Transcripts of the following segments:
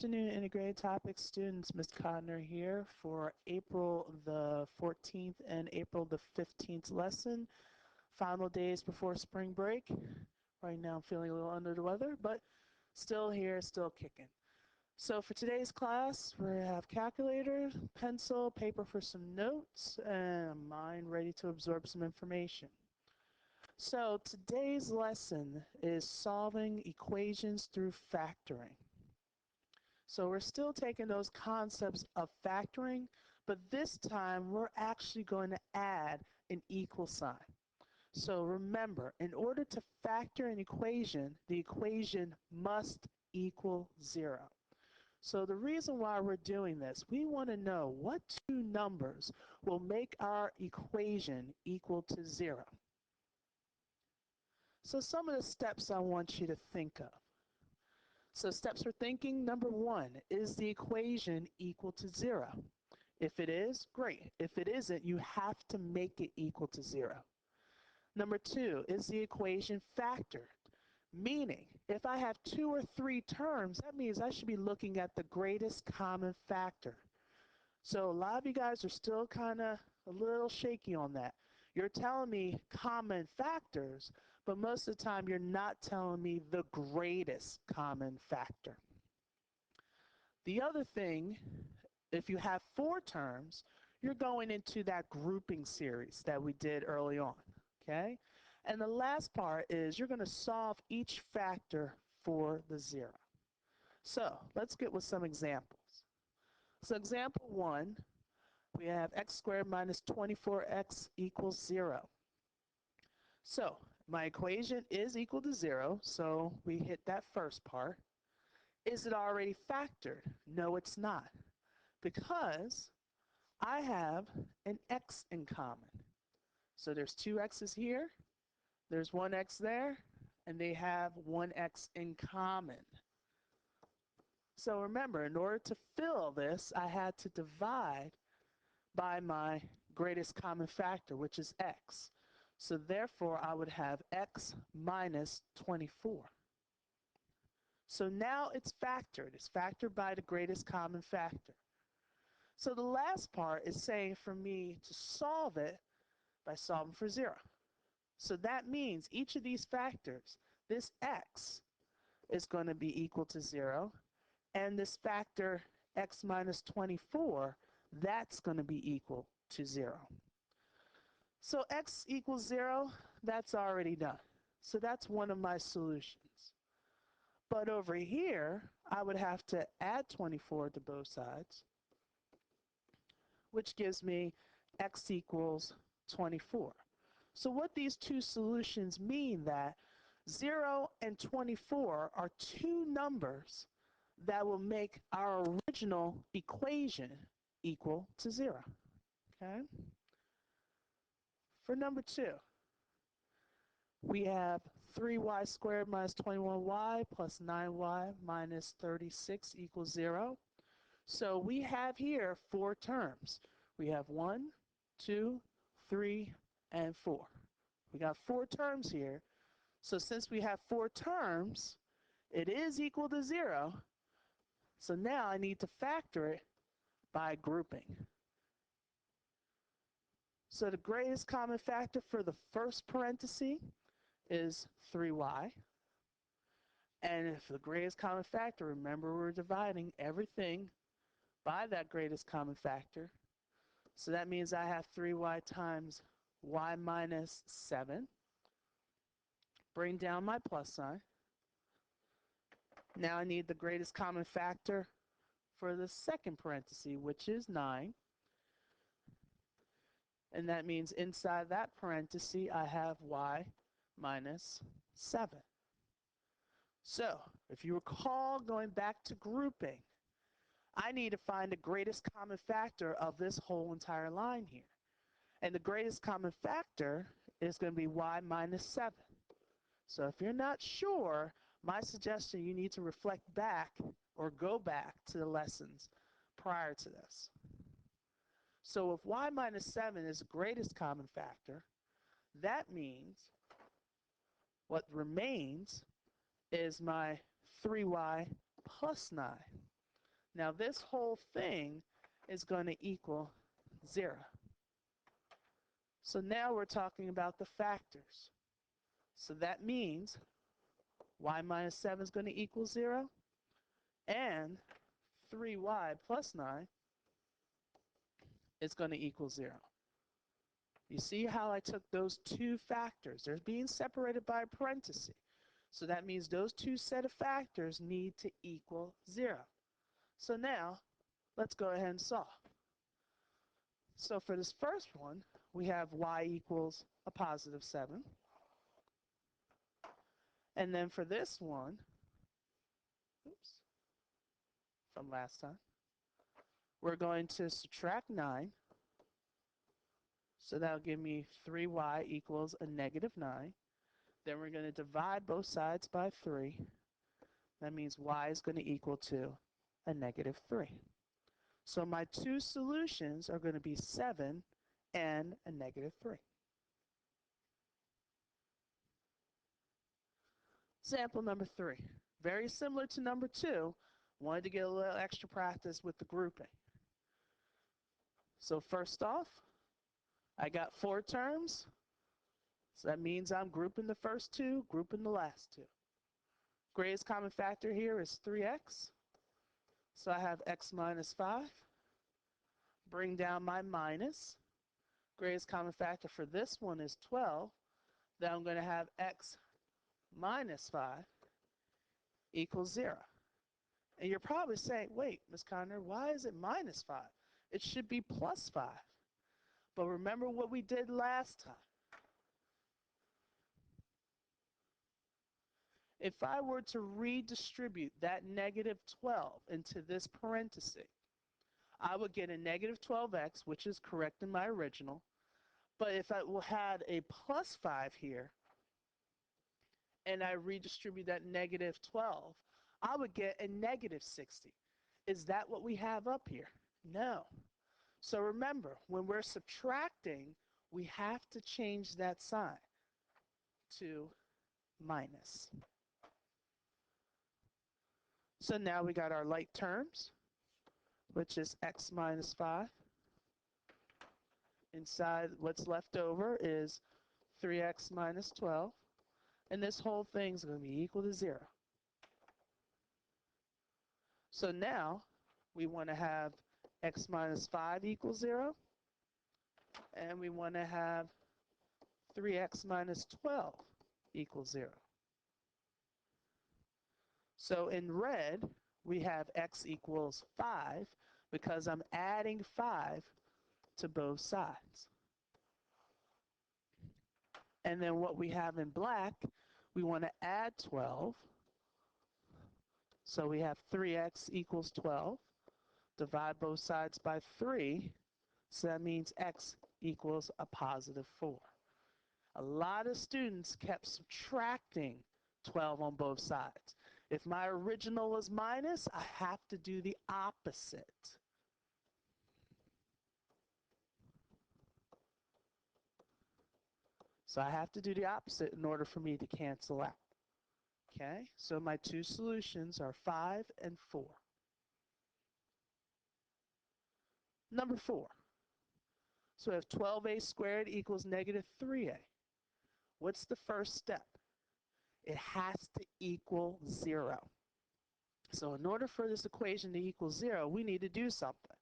afternoon, integrated topics students. Ms. Codner here for April the 14th and April the 15th lesson. Final days before spring break. Right now I'm feeling a little under the weather, but still here, still kicking. So for today's class, we have calculator, pencil, paper for some notes, and a mind ready to absorb some information. So today's lesson is solving equations through factoring. So we're still taking those concepts of factoring, but this time we're actually going to add an equal sign. So remember, in order to factor an equation, the equation must equal 0. So the reason why we're doing this, we want to know what two numbers will make our equation equal to 0. So some of the steps I want you to think of. So steps for thinking, number 1, is the equation equal to 0? If it is, great. If it isn't, you have to make it equal to 0. Number 2, is the equation factored? Meaning, if I have 2 or 3 terms, that means I should be looking at the greatest common factor. So a lot of you guys are still kind of a little shaky on that. You're telling me common factors, but most of the time you're not telling me the greatest common factor. The other thing, if you have 4 terms, you're going into that grouping series that we did early on, okay? And the last part is you're going to solve each factor for the 0. So let's get with some examples. So example 1, we have x squared minus 24x equals 0. So my equation is equal to 0, so we hit that first part. Is it already factored? No, it's not, because I have an x in common. So there's 2 x's here, there's 1 x there, and they have 1 x in common. So remember, in order to fill this, I had to divide by my greatest common factor, which is x. So therefore, I would have x minus 24. So now it's factored. It's factored by the greatest common factor. So the last part is saying for me to solve it by solving for 0. So that means each of these factors, this x is going to be equal to 0, and this factor x minus 24, that's going to be equal to 0. So x equals 0, that's already done. So that's one of my solutions. But over here, I would have to add 24 to both sides, which gives me x equals 24. So what these two solutions mean that 0 and 24 are 2 numbers that will make our original equation equal to 0. Okay? For number 2, we have 3y squared minus 21y plus 9y minus 36 equals 0. So we have here 4 terms. We have 1, 2, 3, and 4. We got 4 terms here. So since we have 4 terms, it is equal to 0. So now I need to factor it by grouping. So the greatest common factor for the first parenthesis is 3y. And if the greatest common factor, remember we're dividing everything by that greatest common factor. So that means I have 3y times y minus 7. Bring down my plus sign. Now I need the greatest common factor for the second parenthesis, which is 9. And that means inside that parenthesis, I have y minus 7. So if you recall, going back to grouping, I need to find the greatest common factor of this whole entire line here. And the greatest common factor is going to be y minus 7. So if you're not sure, my suggestion, you need to reflect back or go back to the lessons prior to this. So if y minus 7 is the greatest common factor, that means what remains is my 3y plus 9. Now this whole thing is going to equal 0. So now we're talking about the factors. So that means y minus 7 is going to equal 0, and 3y plus 9 is going to equal 0. You see how I took those two factors? They're being separated by a parenthesis. So that means those two set of factors need to equal 0. So now, let's go ahead and solve. So for this first one, we have y equals a positive 7. And then for this one, oops, from last time, we're going to subtract 9. So that'll give me 3y equals a negative 9. Then we're going to divide both sides by 3. That means y is going to equal to a negative 3. So my two solutions are going to be 7 and a negative 3. Example number 3. Very similar to number 2. Wanted to get a little extra practice with the grouping. So first off, I got 4 terms. So that means I'm grouping the first 2, grouping the last 2. Greatest common factor here is 3x. So I have x minus 5. Bring down my minus. Greatest common factor for this one is 12. Then I'm going to have x minus 5 equals 0. And you're probably saying, wait, Ms. Conner, why is it minus 5? It should be plus 5. But remember what we did last time. If I were to redistribute that negative 12 into this parenthesis, I would get a negative 12x, which is correct in my original. But if I had a plus 5 here, and I redistribute that negative 12, I would get a negative 60. Is that what we have up here? No. So remember, when we're subtracting, we have to change that sign to minus. So now we got our like terms, which is x minus 5. Inside, what's left over is 3x minus 12. And this whole thing is going to be equal to 0. So now we want to have x minus 5 equals 0. And we want to have 3x minus 12 equals 0. So in red, we have x equals 5 because I'm adding 5 to both sides. And then what we have in black, we want to add 12. So we have 3x equals 12. Divide both sides by 3. So that means x equals a positive 4. A lot of students kept subtracting 12 on both sides. If my original was minus, I have to do the opposite. So I have to do the opposite in order for me to cancel out. Okay, so my two solutions are 5 and 4. Number 4. So we have 12a squared equals negative 3a. What's the first step? It has to equal 0. So in order for this equation to equal 0, we need to do something.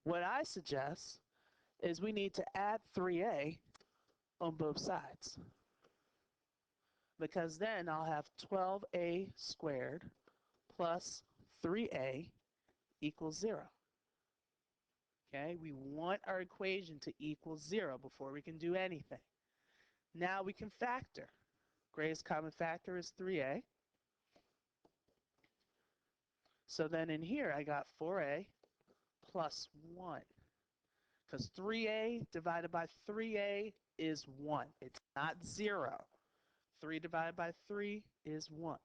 What I suggest is we need to add 3a on both sides. Because then I'll have 12a squared plus 3a equals 0. Okay, we want our equation to equal 0 before we can do anything. Now we can factor. Greatest common factor is 3a. So then in here I got 4a plus 1. Because 3a divided by 3a is 1. It's not 0. 3 divided by 3 is 1.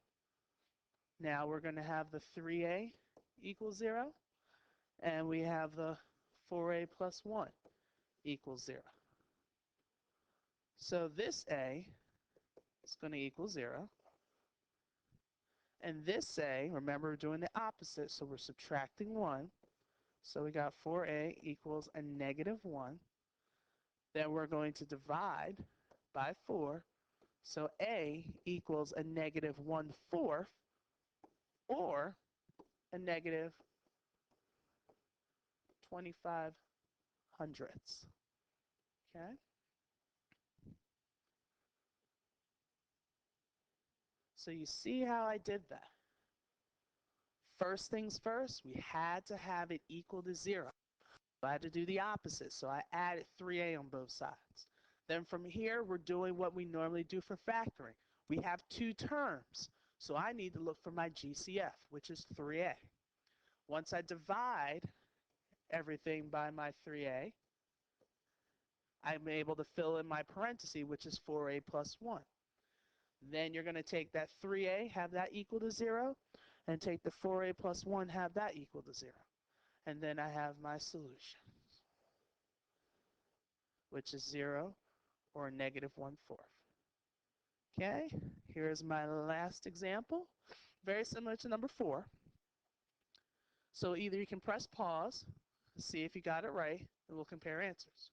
Now we're going to have the 3a equals 0. And we have the 4a plus 1 equals 0. So this a is going to equal 0. And this A, remember we're doing the opposite, so we're subtracting 1. So we got 4A equals a negative 1. Then we're going to divide by 4. So A equals a negative 1/4 or a negative 25 hundredths. Okay? So you see how I did that. First things first, we had to have it equal to 0. So I had to do the opposite. So I added 3A on both sides. Then from here, we're doing what we normally do for factoring. We have 2 terms. So I need to look for my GCF, which is 3A. Once I divide everything by my 3A, I'm able to fill in my parenthesis, which is 4A plus 1. Then you're going to take that 3A, have that equal to 0, and take the 4A plus 1, have that equal to 0. And then I have my solution, which is 0 or negative 1/4. Okay, here's my last example. Very similar to number 4. So either you can press pause, see if you got it right, and we'll compare answers.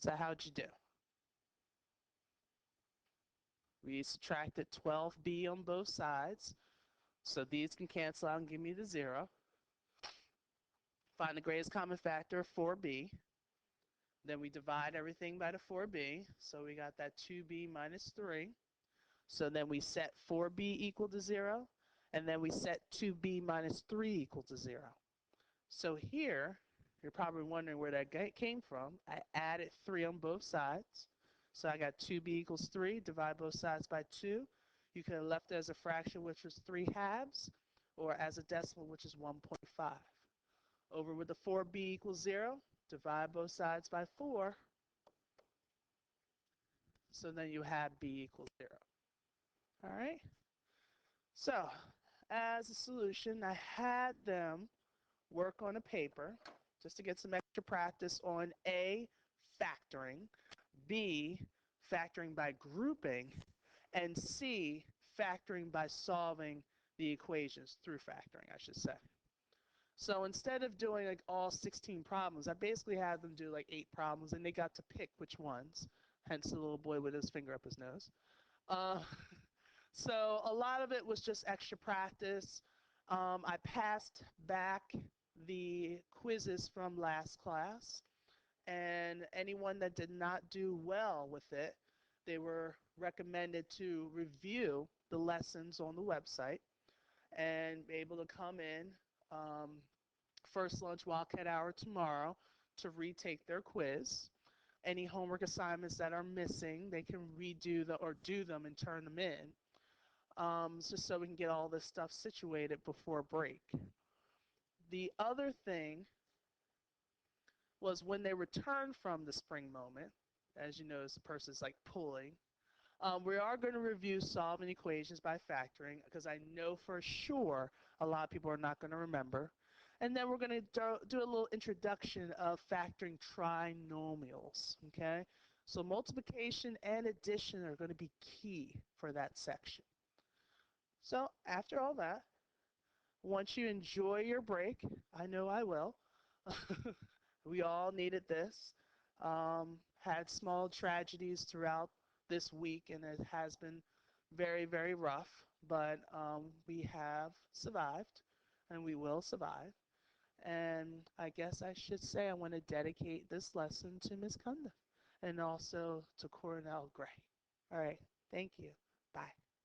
So how'd you do? We subtracted 12B on both sides. So these can cancel out and give me the 0. Find the greatest common factor of 4B. Then we divide everything by the 4B. So we got that 2B minus 3. So then we set 4B equal to 0. And then we set 2B minus 3 equal to 0. So here, you're probably wondering where that came from. I added 3 on both sides. So I got 2B equals 3. Divide both sides by 2. You could have left it as a fraction, which was 3/2, or as a decimal, which is 1.5. Over with the 4B equals 0. Divide both sides by 4. So then you have B equals 0. All right? So as a solution, I had them work on a paper just to get some extra practice on A, factoring, B, factoring by grouping, and C, factoring by solving the equations through factoring, I should say. So instead of doing like all 16 problems, I basically had them do like 8 problems, and they got to pick which ones, hence the little boy with his finger up his nose. Uh, so a lot of it was just extra practice. I passed back the quizzes from last class, and anyone that did not do well with it, they were recommended to review the lessons on the website and be able to come in first lunch Wildcat Hour tomorrow to retake their quiz. Any homework assignments that are missing, they can redo or do them and turn them in, just so we can get all this stuff situated before break. The other thing was when they return from the spring moment, as you notice the person's like pulling, we are going to review solving equations by factoring because I know for sure a lot of people are not going to remember. And then we're going to do a little introduction of factoring trinomials, okay? So multiplication and addition are going to be key for that section. So after all that, once you enjoy your break, I know I will. We all needed this. Had small tragedies throughout this week, and it has been very, very rough, but we have survived, and we will survive. And I guess I should say I want to dedicate this lesson to Miss Kunda and also to Cornell Gray. All right. Thank you. Bye.